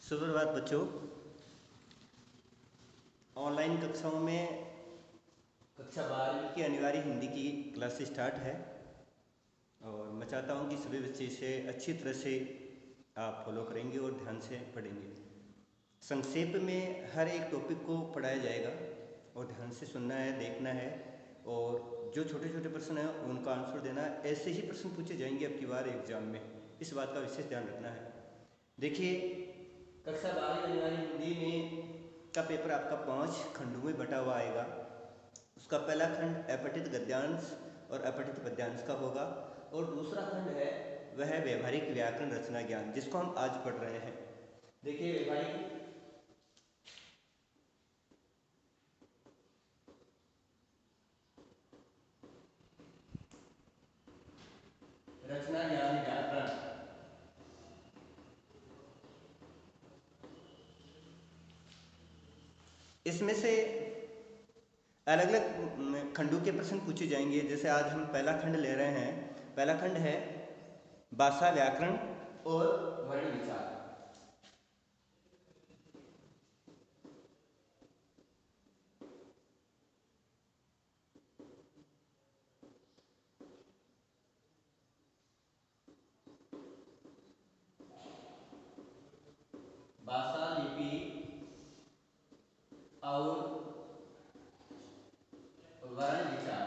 सुप्रभात बच्चों। ऑनलाइन कक्षाओं में कक्षा 12वीं की अनिवार्य हिंदी की क्लास स्टार्ट है और मैं चाहता हूं कि सभी बच्चे इसे अच्छी तरह से आप फॉलो करेंगे और ध्यान से पढ़ेंगे। संक्षेप में हर एक टॉपिक को पढ़ाया जाएगा और ध्यान से सुनना है, देखना है और जो छोटे छोटे प्रश्न हैं उनका आंसर देना है। ऐसे ही प्रश्न पूछे जाएंगे अब की बार एग्जाम में, इस बात का विशेष ध्यान रखना है। देखिए, कक्षा 12वीं अनिवार्य हिंदी में का पेपर आपका 5 खंडों में बटा हुआ आएगा। उसका पहला खंड अपठित गद्यांश और अपठित पद्यांश का होगा और दूसरा खंड है वह है व्यवहारिक व्याकरण रचना ज्ञान, जिसको हम आज पढ़ रहे हैं। देखिए, व्यवहारिक रचना ज्ञान व्याकरण, इसमें से अलग अलग खंडों के प्रश्न पूछे जाएंगे। जैसे आज हम पहला खंड ले रहे हैं। पहला खंड है भाषा व्याकरण और वर्ण विचार। भाषा, लिपि और वर्ण विचार,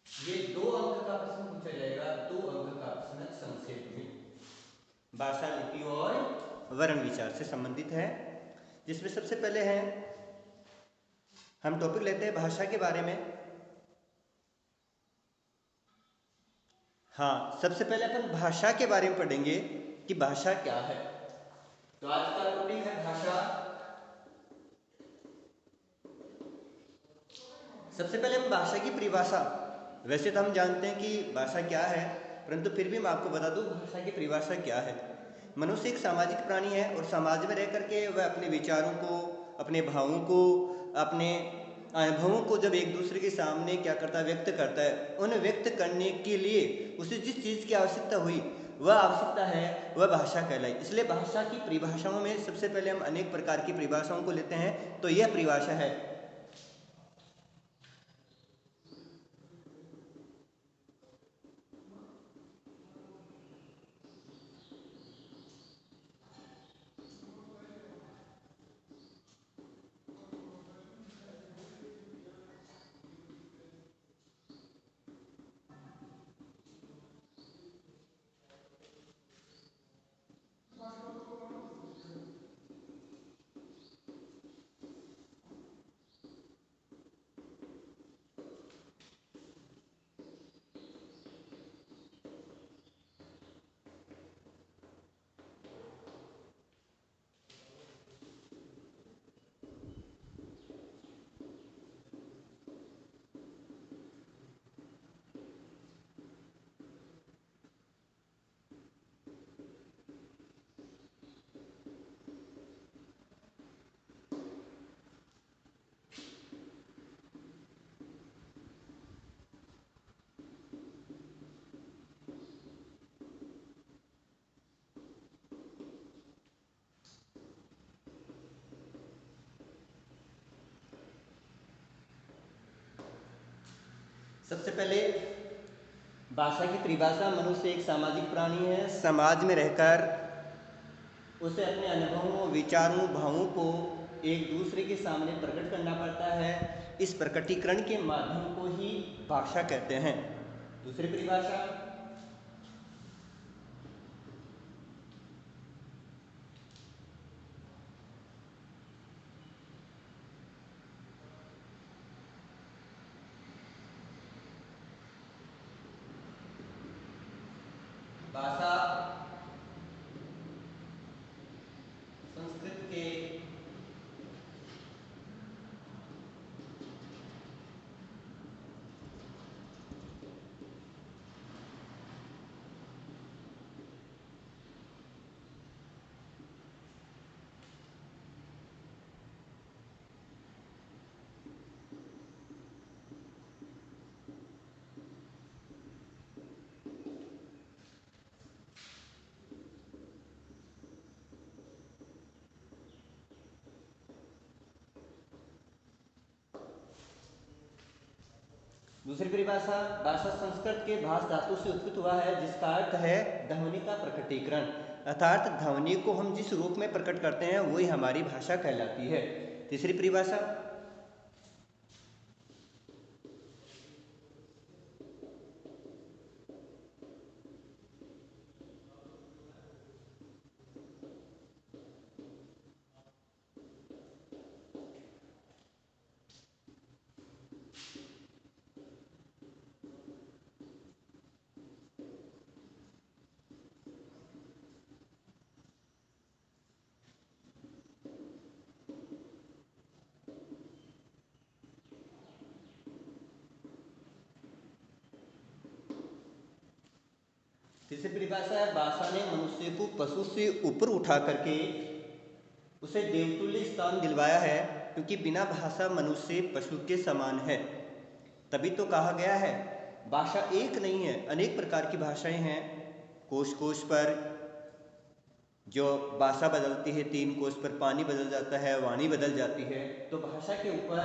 ये 2 अंक का प्रश्न पूछा जाएगा। 2 अंक का प्रश्न संक्षेप में भाषा, लिपि और वर्ण विचार से संबंधित है। जिसमें सबसे पहले है, हम टॉपिक लेते हैं भाषा के बारे में। हाँ, सबसे पहले अपन भाषा के बारे में पढ़ेंगे कि भाषा क्या है। तो आज का टॉपिक है भाषा। सबसे पहले हम भाषा की परिभाषा, वैसे तो हम जानते हैं कि भाषा क्या है, परंतु फिर भी मैं आपको बता दूं भाषा की परिभाषा क्या है। मनुष्य एक सामाजिक प्राणी है और समाज में रह करके वह अपने विचारों को, अपने भावों को, अपने अनुभवों को जब एक दूसरे के सामने क्या करता है, व्यक्त करता है। उन्हें व्यक्त करने के लिए उसे जिस चीज़ की आवश्यकता हुई, वह आवश्यकता है, वह भाषा कहलाई। इसलिए भाषा की परिभाषाओं में सबसे पहले हम अनेक प्रकार की परिभाषाओं को लेते हैं। तो यह परिभाषा है। सबसे पहले भाषा की परिभाषा, मनुष्य एक सामाजिक प्राणी है। समाज में रहकर उसे अपने अनुभवों, विचारों, भावों को एक दूसरे के सामने प्रकट करना पड़ता है। इस प्रकटीकरण के माध्यम को ही भाषा कहते हैं। दूसरी परिभाषा, भाषा संस्कृत के दूसरी परिभाषा, भाषा संस्कृत के भाष धातु से उत्पन्न हुआ है जिसका अर्थ है ध्वनि का प्रकटीकरण, अर्थात ध्वनि को हम जिस रूप में प्रकट करते हैं वही हमारी भाषा कहलाती है। तीसरी परिभाषा, तीसरी परिभाषा है, भाषा ने मनुष्य को पशु से ऊपर उठा करके उसे देवतुल्य स्थान दिलवाया है, क्योंकि बिना भाषा मनुष्य पशु के समान है। तभी तो कहा गया है भाषा एक नहीं है, अनेक प्रकार की भाषाएं हैं। कोश कोश पर जो भाषा बदलती है, 3 कोश पर पानी बदल जाता है, वाणी बदल जाती है। तो भाषा के ऊपर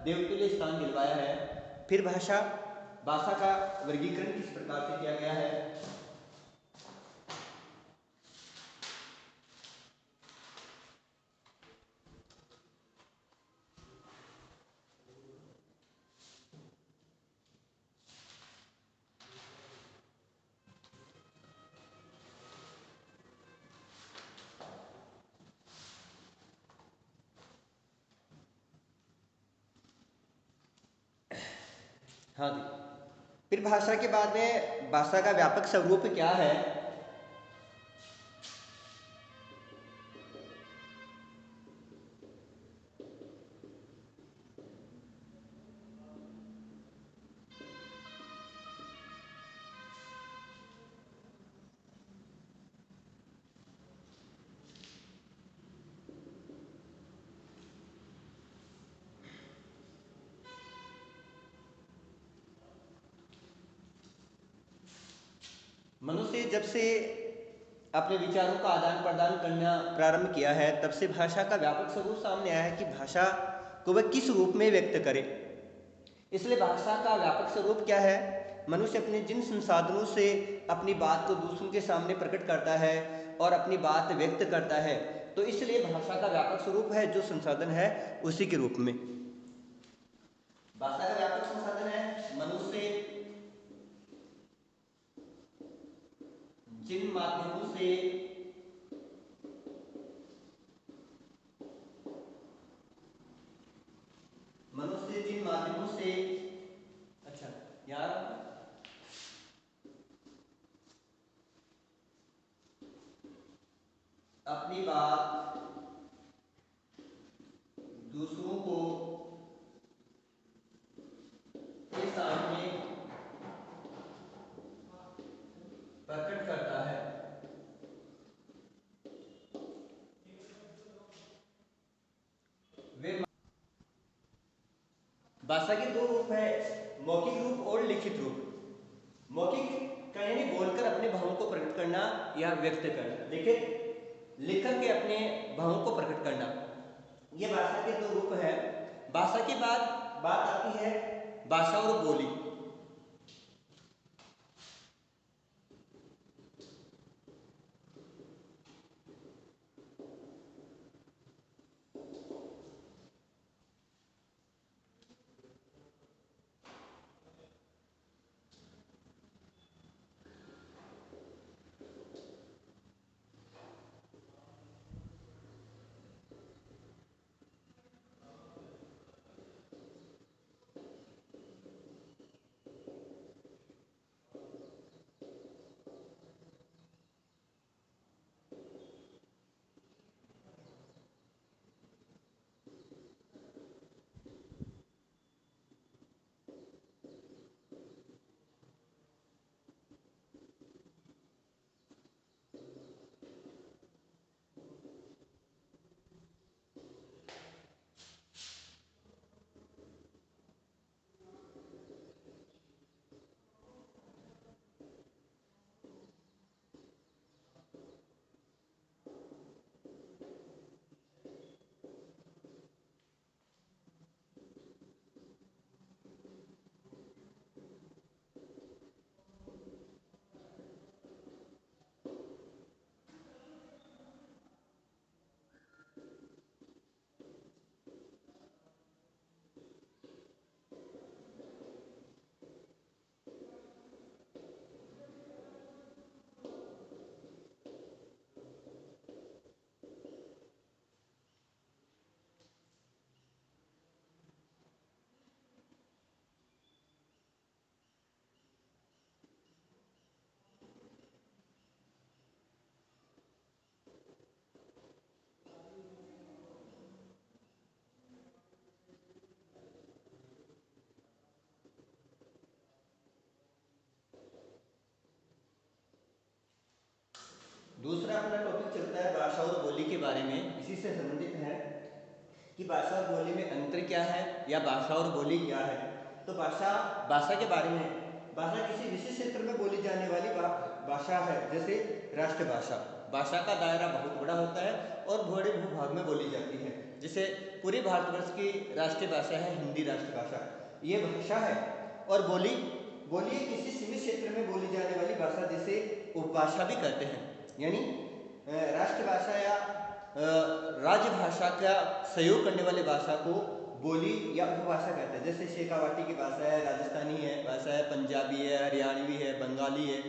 देवतुल्य स्थान दिलवाया है। फिर भाषा का वर्गीकरण किस प्रकार से किया गया है? हाँ जी। फिर भाषा के बाद में भाषा का व्यापक स्वरूप क्या है? मनुष्य जब से अपने विचारों का आदान प्रदान करना प्रारंभ किया है, तब से भाषा का व्यापक स्वरूप सामने आया है कि भाषा को वह किस रूप में व्यक्त करे। इसलिए भाषा का व्यापक स्वरूप क्या है? मनुष्य अपने जिन संसाधनों से अपनी बात को दूसरों के सामने प्रकट करता है और अपनी बात व्यक्त करता है, तो इसलिए भाषा का व्यापक स्वरूप है जो संसाधन है उसी के रूप में। भाषा का व्यापक संसाधन है मनुष्य जिन माध्यमों से अच्छा यार अपनी बात दूसरों को के सामने प्रकट करता है। वे भाषा के 2 रूप है, मौखिक रूप और लिखित रूप। मौखिक का यानी बोलकर अपने भावों को प्रकट करना या व्यक्त करना, लिखकर के अपने भावों को प्रकट करना। ये भाषा के 2 रूप है। भाषा के बाद बात आती है भाषा और बोली। दूसरा अपना टॉपिक चलता है भाषा और बोली के बारे में। इसी से संबंधित है कि भाषा और बोली में अंतर क्या है या भाषा और बोली क्या है। तो भाषा के बारे में, भाषा किसी विशेष क्षेत्र में बोली जाने वाली भाषा है। जैसे राष्ट्रभाषा, भाषा का दायरा बहुत बड़ा होता है और बड़े भूभाग में बोली जाती है। जैसे पूरे भारतवर्ष की राष्ट्रीय भाषा है हिंदी राष्ट्रभाषा, ये भाषा है। और बोली किसी सीमित क्षेत्र में बोली जाने वाली भाषा जिसे उपभाषा भी कहते हैं। यानी राष्ट्रभाषा या राजभाषा का सहयोग करने वाले भाषा को बोली या उपभाषा कहते हैं। जैसे शेखावाटी की भाषा है, राजस्थानी है भाषा है, पंजाबी है, हरियाणवी है, बंगाली है,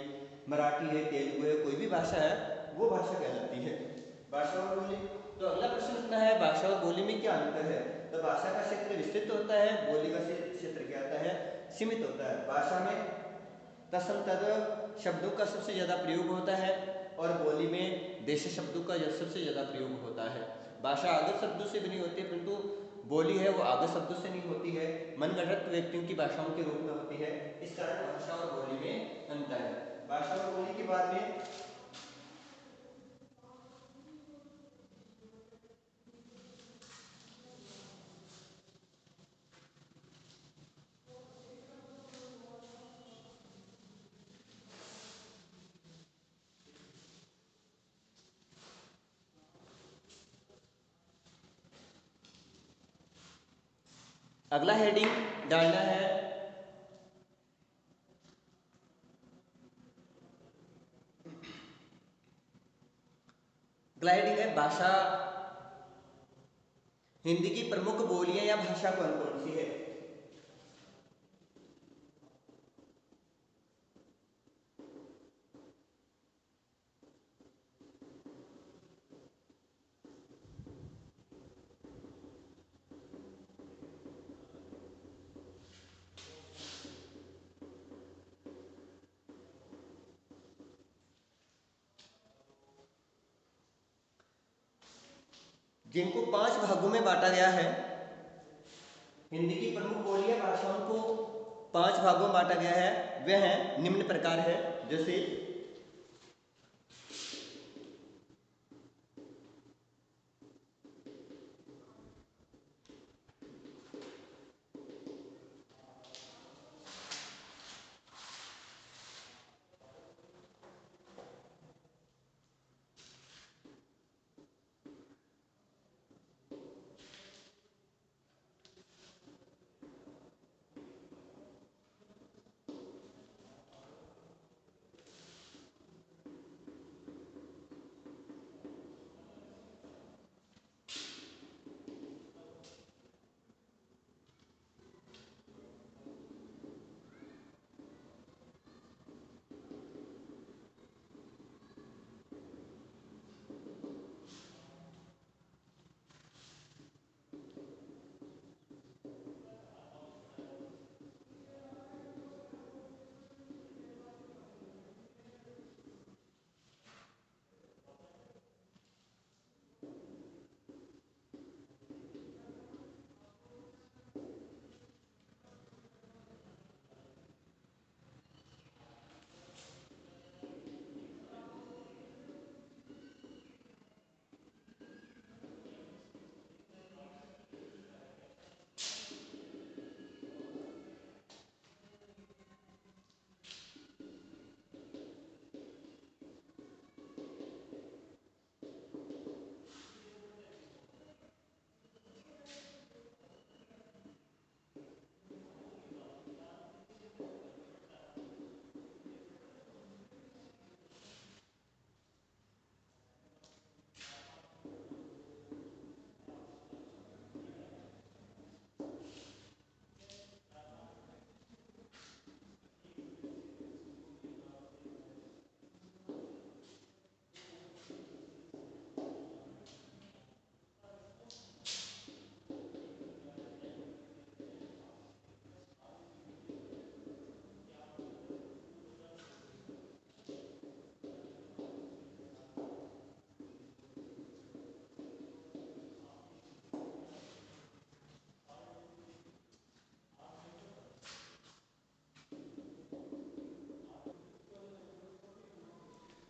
मराठी है, तेलुगु है, कोई भी भाषा है वो भाषा कहलाती है। भाषा और बोली। तो अगला प्रश्न उठता है भाषा और बोली में क्या अंतर है। तो भाषा का क्षेत्र विस्तृत होता है, बोली का क्षेत्र क्या होता है, सीमित होता है। भाषा में तसंतद शब्दों का सबसे ज़्यादा प्रयोग होता है और बोली में देशी शब्दों का सबसे ज़्यादा प्रयोग होता है। भाषा आगत शब्दों से बनी होती है, परंतु बोली है वो आगत शब्दों से नहीं होती है, मनगढ़ंत व्यक्तियों की भाषाओं के रूप में होती है। इस कारण भाषा और बोली में अंतर है। भाषा और बोली के बाद में अगला हेडिंग डालना है अगला हेडिंग है भाषा, हिंदी की प्रमुख बोलियां या भाषा कौन कौन सी है। जिनको 5 भागों में बांटा गया है, हिंदी की प्रमुख बोलियां भाषाओं को 5 भागों में बांटा गया है। वे हैं निम्न प्रकार है। जैसे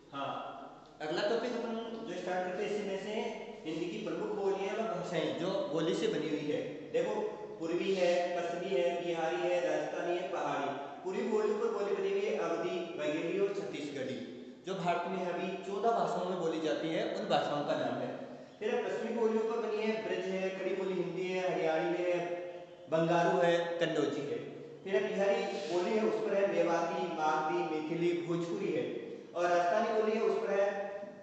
हाँ, अगला टॉपिक अपन जो स्टार्ट करते हैं इसी में से हिंदी की प्रमुख बोलियां व भाषाएं जो बोली से बनी हुई है। देखो, पूर्वी है, पश्चिमी है, बिहारी है, राजस्थानी है, पहाड़ी। पूर्वी बोलियों पर बोली बनी हुई है अवधी, बघेली और छत्तीसगढ़ी, जो भारत में अभी 14 भाषाओं में बोली जाती है, उन भाषाओं का नाम है। फिर पश्चिमी बोलियों पर बनी है ब्रज है, खड़ी बोली हिंदी है, हरियाणवी है, बंगारू है, कन्नौजी है। फिर बिहारी बोली है, उस पर है मेवाती, मागधी, मैथिली, भोजपुरी है। और राजस्थानी बोली है, उस पर है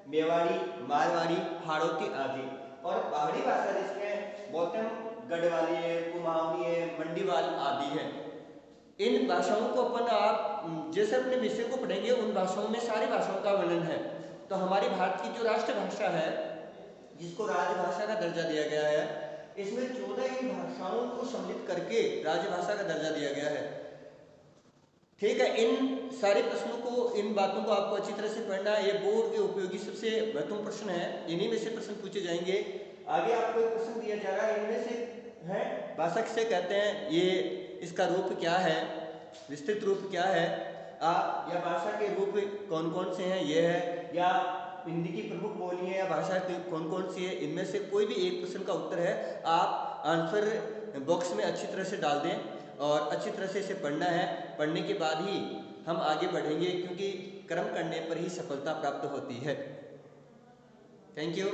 मेवाड़ी, मारवाड़ी, हाड़ौती आदि। और पहाड़ी भाषा जिसमें गौतम गढ़वाली है, कुमाऊनी है, मंडीवाल आदि है। इन भाषाओं को अपन आप जैसे अपने विषय को पढ़ेंगे उन भाषाओं में सारी भाषाओं का वर्णन है। तो हमारी भारत की जो राष्ट्रभाषा है, जिसको राजभाषा का दर्जा दिया गया है, इसमें 14 इन भाषाओं को सम्मिलित करके राजभाषा का दर्जा दिया गया है। ठीक है, इन सारे प्रश्नों को, इन बातों को आपको अच्छी तरह से पढ़ना है। ये बोर्ड के उपयोगी सबसे महत्वपूर्ण प्रश्न है, इन्हीं में से प्रश्न पूछे जाएंगे। आगे आपको एक प्रश्न दिया जा रहा है, इनमें से है भाषा किसे कहते हैं, ये इसका रूप क्या है, विस्तृत रूप क्या है, या भाषा के रूप कौन कौन से हैं, ये है, या हिंदी की प्रमुख बोली है या भाषा कौन कौन सी है। इनमें से कोई भी एक प्रश्न का उत्तर है, आप आंसर बॉक्स में अच्छी तरह से डाल दें और अच्छी तरह से इसे पढ़ना है। पढ़ने के बाद ही हम आगे बढ़ेंगे, क्योंकि कर्म करने पर ही सफलता प्राप्त होती है। Thank you.